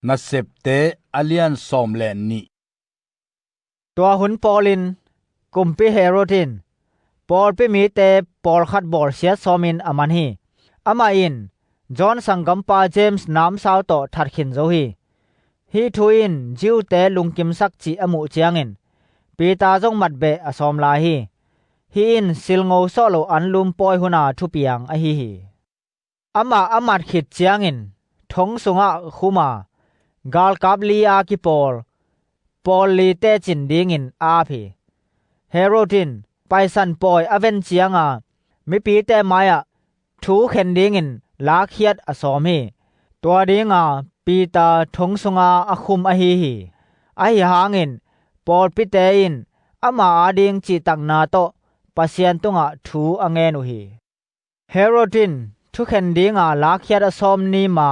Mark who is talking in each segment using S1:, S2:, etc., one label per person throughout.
S1: nasepte alian somlen ni
S2: ตัวหุนปอลินกุมปิเฮโรดินปอลปิมีเตปอลขัดบอลเสียซอมินอามันฮีอามาอินจอห์นสังกัมปาเจมส์นามสาวโตทัดขินโซฮีทูอินจิวเตลุงกิมซักจีอมุเจียงอินปีตาจงมัดเบอสอมลาฮีอินซิลโงโซโลอันลุมปอยหุนาทุปียงอฮีอามัดขิดเจียงอินทงสุงะคุมากาลกับลีอากิปอลลีเตจินดิงอินอาพีเฮโรดินไปสันปอยอเวนเจียงมิปีเตมายทูเข็นดิงอินลาเคียดอสอมฮีตัวดิงปีตาทงสุงะคุมอฮีหางอินปอลปิเตอินอามาอาดิงจิตักนาโตปัสยันตุงทูอเงนุฮีเฮโรดินทุเข็นดิงลาเคียดอสอมนีมา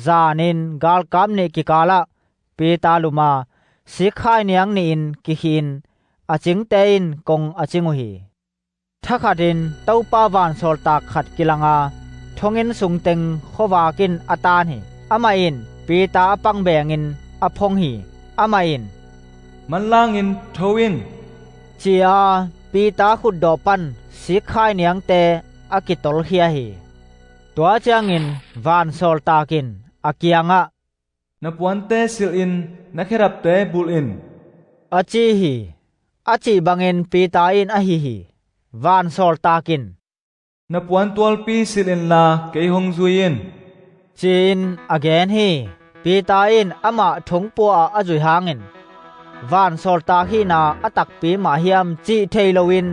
S2: จานินกาลกัมนิกิกาละปีตาลุมาสิขายเนียงนินกิขินอจิงเตอินกงอจิงุฮีทักขัดินเต้าปาวานโซลตากขัดกิลังทงอินสุงเต็งขวากินอตานฮีอามาอินปีตาปังแบงอินอพงฮีอามาอิน
S3: มันล่างอินโทวิน
S2: จีปีตาขุดดอปันสิขายเนียงเตอกิตอลเฮียฮีตัวจางอินวานโซลตากินอากิยัง
S3: นับวันเตสิลอินนักเรับเตบุลอิน
S2: อาจีบังอินปีตาอินอฮีวานโซลตากิน
S3: นับวันตัวปีสิลอินลาเกยฮงซุยิน
S2: จีนอเกนฮีปีตาอินอามาทงปัวอาจุยหางอินวานโซลตาฮีนาอตักปีมาเฮียมจีเทโลวิน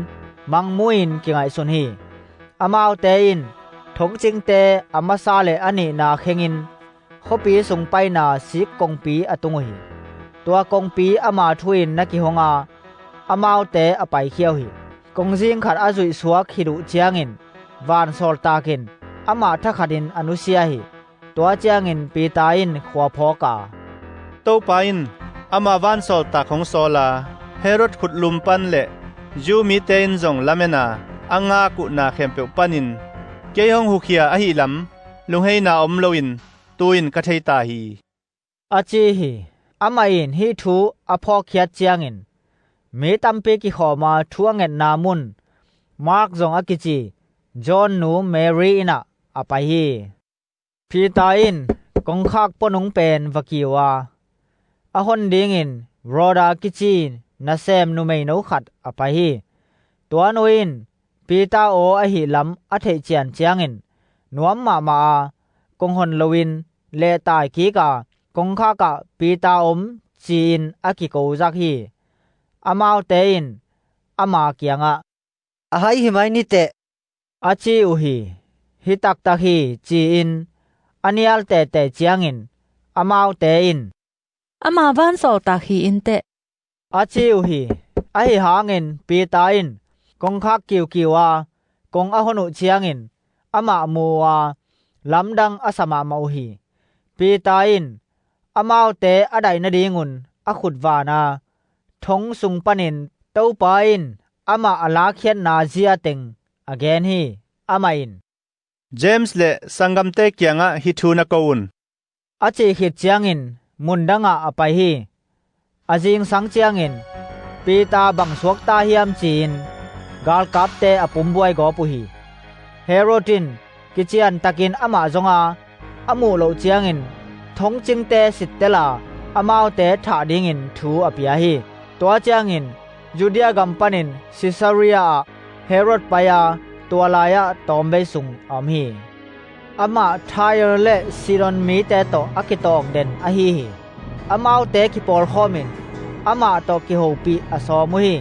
S2: มังมุอินกิไงสุนฮีอามาเตอินทงจิงเตอามาซาเลอันนี้นาเขงินขปีส่งไปนาสิกงปีอตุงฮีตัวกงปีอามาทุยนนักิฮงอามาเตอไปเขียวฮีกงจิงขัดอาจุยสัวขิดุเจียงอินวานโซลตากินอามาทักขัดินอนุเซียฮีตัวเจียงอินปีตาอินขวาพอกา
S4: โตปาอินอามาวานโซลตาของโซลาเฮโรดขุดลุมปันเลจูมีเตอินจงลาเมนาอังากุนาเข็มเปปันินเกยฮงฮุเคียอหิลำลุงให้นาอมโลอินตูอินกะเทตาฮี
S2: อาจีฮีอามาอินฮีทูอพอเคียเจียงอินเมตัมเปกิขอมาทัวเงินนามุนมาร์กจงอากิจีจอห์นนูเมรีอินะอไปฮีพีตาอินกงคักปนุงเป็นวกิวาอหอนดิงอินโรดากิจีนาเซมนูเมโนขัดอไปฮีตัวนูอินปีตาโออหิลำอเทเจียนเจียงอินนวมมากงหนลวินเลตายกีกากงคากะปีตาอมจีนอากิโกจักฮีอามาวเตอินอามาเกียง
S5: อาไฮหิไมนิเต
S2: อาจีอุฮีฮิตักตะฮีจีอินอันยัลเตเตเจียงอินอามาวเตอิน
S6: อามาวันโซตาฮีอินเต
S2: อาจีอุฮีอหิหางอินปีตาอินกงคักกิวกงอหนุเจียงอินอามามัวลำดังอาสมามาฮีปีตาอินอามาวเตอไดนดีงุนอขุดวานาทงสุงปนินเต้าปาอินอามาอลาเคียนนาเจียเต็งอเกนฮีอามาอิน
S4: เจมส์เลสังกัมเตเกียงฮิทูนกอุน
S2: อาจีขิดเจียงอินมุนดังอไปฮีอาจิงสังเจียงอินปีตาบังสวกตาเฮียมจีนกาลกับเตอปุมบวยกอปุฮีเฮโรดินกิเจียนตะกินอามาจงอามูโลเจียงอินทงจิงเตสิตเตลาอามาวเตถาดิงอินทูอปิยาฮีตัวเจียงอินยูเดียกัมปนินซิซาเรียเฮโรดปายาตัวลายตอมเบสุงอามฮีอามาทายเลซิรอนมีเตโตอากิโตอกเดนอฮีอามาวเตกิปอลคอมินอามาโตกิโฮปีอสอมุฮี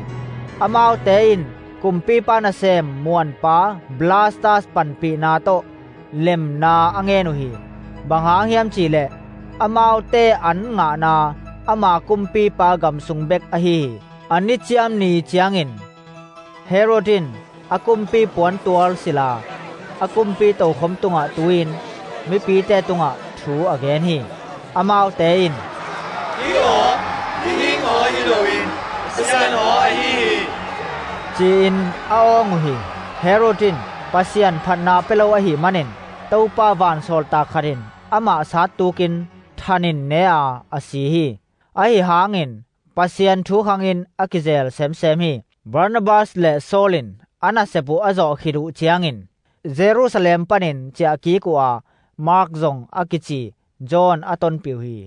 S2: อามาวเตอินกุมปีปานาเซมมวนปาบลาสตัสปันปีนาโตเลมนาอเงนุฮีบังหางเฮียมจีเลอามาวเตอันงานาอามากุมปีปากัมสุงเบกอฮีอันนิจยามนีเจียงอินเฮโรดินอากุมปีปวนตัวศิลาอากุมปีโตคมตุงตุอินมิปีเตตุงทูอเกนฮีอามาวเตอิน
S7: ฮีโอฮิงโอฮิโลวินสยันโออฮี
S2: จีนอาองฮีเฮโรดินปัสยันพันนาเปโลอฮีมันินเต้าปาวานโซลตาคารินอามาสาตูกินท hanin ne a si hi a hi hangin pasien thu khangin akizel sem hi Barnabas le Solin ana sepu azo khiru chiangin Jerusalem panin cha ki kwa Mark zong akichi John aton piu hi